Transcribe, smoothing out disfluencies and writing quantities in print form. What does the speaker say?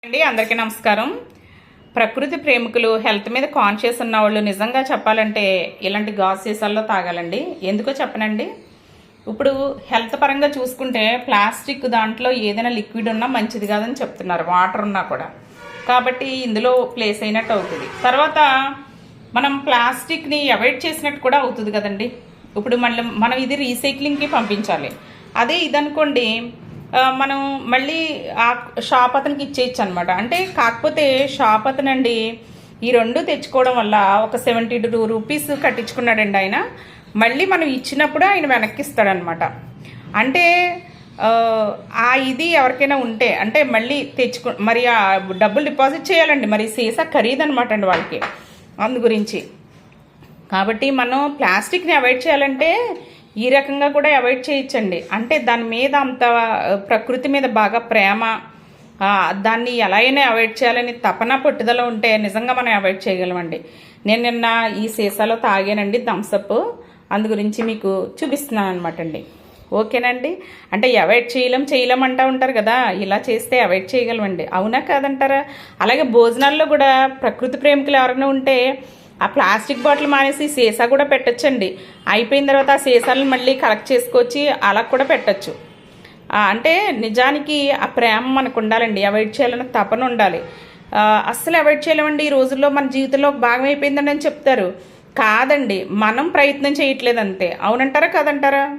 అండి అందరికీ నమస్కారం. ప్రకృతి ప్రేమికులు, హెల్త్ మీద కాన్షియస్ ఉన్న వాళ్ళు నిజంగా చెప్పాలంటే ఇలాంటి గాజు సీసాల్లో తాగాలండి. ఎందుకో చెప్పనండి, ఇప్పుడు హెల్త్ పరంగా చూసుకుంటే ప్లాస్టిక్ దాంట్లో ఏదైనా లిక్విడ్ ఉన్నా మంచిది కాదని చెప్తున్నారు, వాటర్ ఉన్నా కూడా. కాబట్టి ఇందులో ప్లేస్ అయినట్టు అవుతుంది. తర్వాత మనం ప్లాస్టిక్ని అవాయిడ్ చేసినట్టు కూడా అవుతుంది కదండి. ఇప్పుడు మనం ఇది రీసైక్లింగ్కి పంపించాలి. అదే ఇదనుకోండి, మనం మళ్ళీ ఆ షాప్ అతనికి ఇచ్చేయచ్చు అనమాట. అంటే కాకపోతే షాప్ అతనండి ఈ రెండు తెచ్చుకోవడం వల్ల ఒక 72 రూపీస్ కట్టించుకున్నాడండి ఆయన. మళ్ళీ మనం ఇచ్చినప్పుడు ఆయన వెనక్కి ఇస్తాడనమాట. అంటే ఇది ఎవరికైనా ఉంటే అంటే మళ్ళీ మరి ఆ డబ్బులు డిపాజిట్ చేయాలండి. మరి సీసా ఖరీదనమాట అండి వాళ్ళకి. అందు గురించి కాబట్టి మనం ప్లాస్టిక్ని అవాయిడ్ చేయాలంటే ఈ రకంగా కూడా అవాయిడ్ చేయొచ్చండి. అంటే దాని మీద అంత ప్రకృతి మీద బాగా ప్రేమ, దాన్ని ఎలా అయినా అవాయిడ్ చేయాలని తపన పట్టుదల ఉంటే నిజంగా మనం అవాయిడ్ చేయగలమండి. నేను నిన్న ఈ సీసాలో తాగానండి థమ్సప్, అందు గురించి మీకు చూపిస్తున్నాను అనమాట అండి. ఓకేనండి. అంటే అవాయిడ్ చేయలేం అంటూ ఉంటారు కదా, ఇలా చేస్తే అవాయిడ్ చేయగలమండి. అవునా కాదంటారా? అలాగే భోజనాల్లో కూడా ప్రకృతి ప్రేమికులు ఎవరైనా ఉంటే ఆ ప్లాస్టిక్ బాటిల్ మానేసి సీసా కూడా పెట్టచ్చండి. అయిపోయిన తర్వాత ఆ సీసాలను మళ్ళీ కలెక్ట్ చేసుకొచ్చి అలా కూడా పెట్టచ్చు. అంటే నిజానికి ఆ ప్రేమ మనకు ఉండాలండి, అవాయిడ్ చేయాలన్న తపన ఉండాలి. అస్సలు అవాయిడ్ చేయలేమండి. ఈ రోజుల్లో మన జీవితంలో ఒక భాగం అయిపోయిందండి అని చెప్తారు. కాదండి, మనం ప్రయత్నం చేయట్లేదు అంతే. అవునంటారా కాదంటారా?